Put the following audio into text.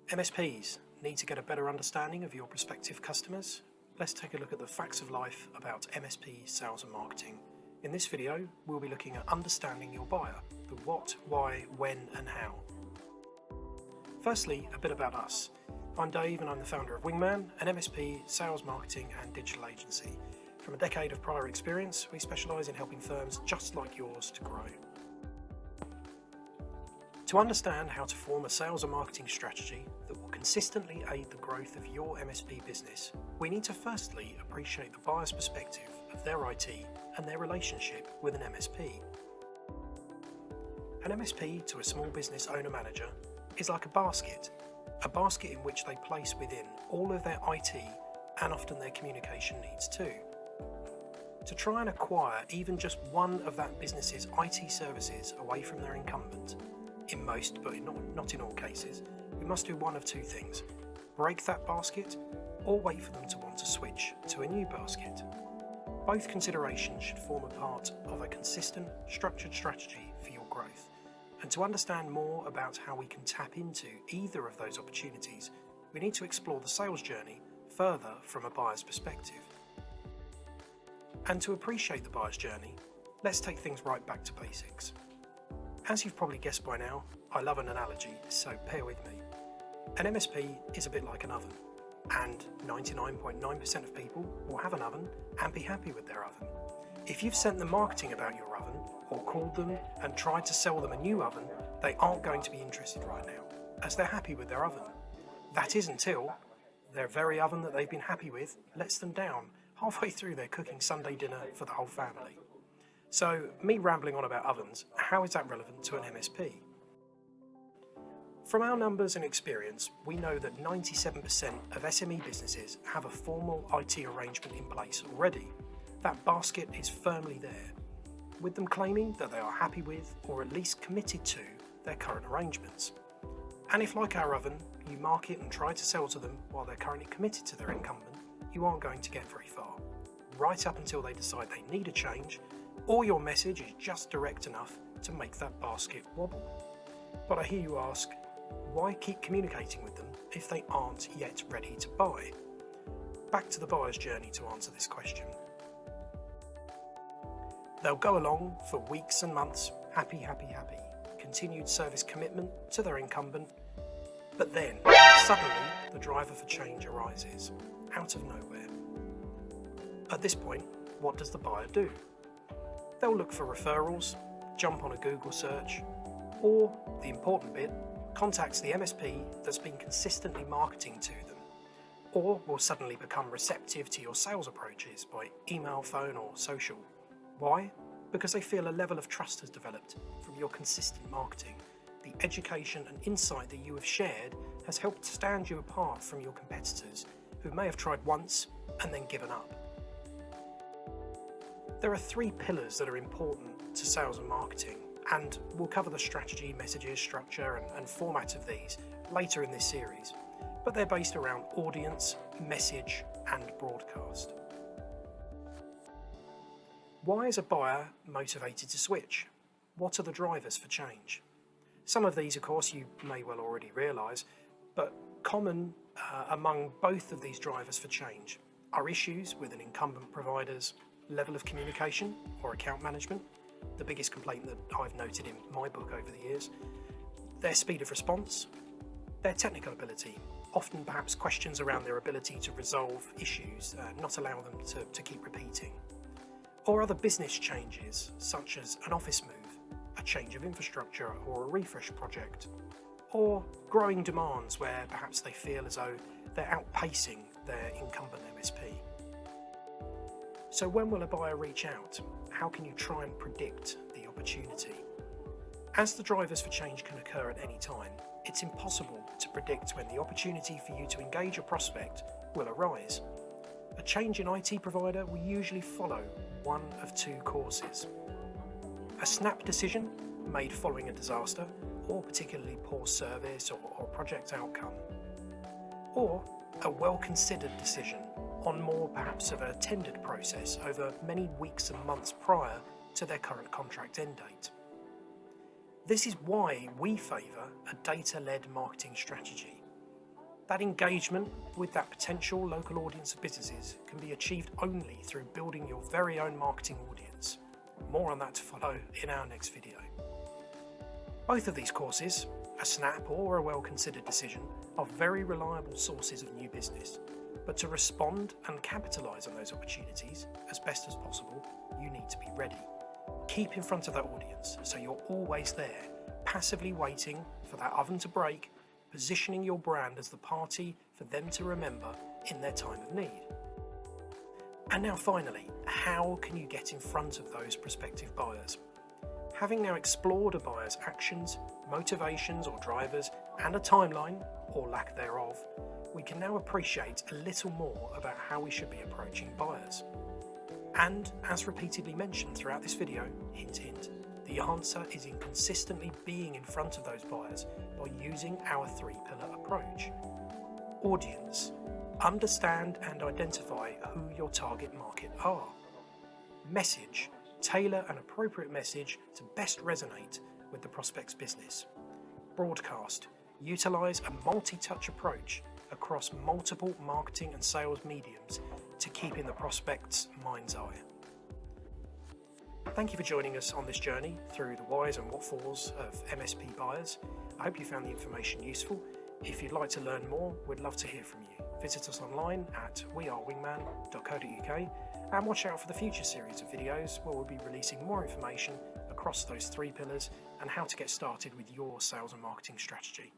MSPs need to get a better understanding of your prospective customers. Let's take a look at the facts of life about MSP sales and marketing. In this video, we'll be looking at understanding your buyer, the what, why, when and how. Firstly, a bit about us. I'm Dave and I'm the founder of Wingman, an MSP sales marketing and digital agency. From a decade of prior experience, we specialise in helping firms just like yours to grow. To understand how to form a sales and marketing strategy that will consistently aid the growth of your MSP business, we need to firstly appreciate the buyer's perspective of their IT and their relationship with an MSP. An MSP to a small business owner-manager is like a basket in which they place within all of their IT and often their communication needs too. To try and acquire even just one of that business's IT services away from their incumbent, in most, but not in all cases, we must do one of two things: break that basket or wait for them to want to switch to a new basket. Both considerations should form a part of a consistent, structured strategy for your growth. And to understand more about how we can tap into either of those opportunities, we need to explore the sales journey further from a buyer's perspective. And to appreciate the buyer's journey, let's take things right back to basics. As you've probably guessed by now, I love an analogy, so bear with me. An MSP is a bit like an oven, and 99.9% of people will have an oven and be happy with their oven. If you've sent them marketing about your oven, or called them and tried to sell them a new oven, they aren't going to be interested right now, as they're happy with their oven. That is until their very oven that they've been happy with lets them down halfway through their cooking Sunday dinner for the whole family. So, me rambling on about ovens, how is that relevant to an MSP? From our numbers and experience, we know that 97% of SME businesses have a formal IT arrangement in place already. That basket is firmly there, with them claiming that they are happy with, or at least committed to, their current arrangements. And if, like our oven, you market and try to sell to them while they're currently committed to their incumbent, you aren't going to get very far, right up until they decide they need a change, or your message is just direct enough to make that basket wobble. But I hear you ask, why keep communicating with them if they aren't yet ready to buy? Back to the buyer's journey to answer this question. They'll go along for weeks and months, happy, continued service commitment to their incumbent, but then, suddenly, the driver for change arises, out of nowhere. At this point, what does the buyer do? They'll look for referrals, jump on a Google search, or, the important bit, contacts the MSP that's been consistently marketing to them, or will suddenly become receptive to your sales approaches by email, phone, or social. Why? Because they feel a level of trust has developed from your consistent marketing. The education and insight that you have shared has helped stand you apart from your competitors who may have tried once and then given up. There are three pillars that are important to sales and marketing, and we'll cover the strategy, messages, structure and format of these later in this series, but they're based around audience, message and broadcast. Why is a buyer motivated to switch? What are the drivers for change? Some of these, of course, you may well already realise, but common among both of these drivers for change are issues with an incumbent provider's level of communication or account management, the biggest complaint that I've noted in my book over the years, their speed of response, their technical ability, often perhaps questions around their ability to resolve issues, not allow them to keep repeating, or other business changes such as an office move, a change of infrastructure or a refresh project, or growing demands where perhaps they feel as though they're outpacing their incumbent MSP. So when will a buyer reach out? How can you try and predict the opportunity? As the drivers for change can occur at any time, it's impossible to predict when the opportunity for you to engage a prospect will arise. A change in IT provider will usually follow one of two courses: a snap decision made following a disaster or particularly poor service or project outcome, or a well-considered decision on more perhaps of a tendered process over many weeks and months prior to their current contract end date. This is why we favour a data-led marketing strategy. That engagement with that potential local audience of businesses can be achieved only through building your very own marketing audience. More on that to follow in our next video. Both of these courses, a snap or a well-considered decision, are very reliable sources of new business. But to respond and capitalise on those opportunities as best as possible, you need to be ready. Keep in front of that audience so you're always there, passively waiting for that oven to break, positioning your brand as the party for them to remember in their time of need. And now finally, how can you get in front of those prospective buyers? Having now explored a buyer's actions, motivations or drivers, and a timeline, or lack thereof, we can now appreciate a little more about how we should be approaching buyers. And as repeatedly mentioned throughout this video, hint hint, the answer is in consistently being in front of those buyers by using our three-pillar approach. Audience. Understand and identify who your target market are. Message. Tailor an appropriate message to best resonate with the prospect's business. Broadcast. Utilise a multi-touch approach across multiple marketing and sales mediums to keep in the prospect's mind's eye. Thank you for joining us on this journey through the whys and what fors of MSP buyers. I hope you found the information useful. If you'd like to learn more, we'd love to hear from you. Visit us online at wearewingman.co.uk and watch out for the future series of videos where we'll be releasing more information across those three pillars and how to get started with your sales and marketing strategy.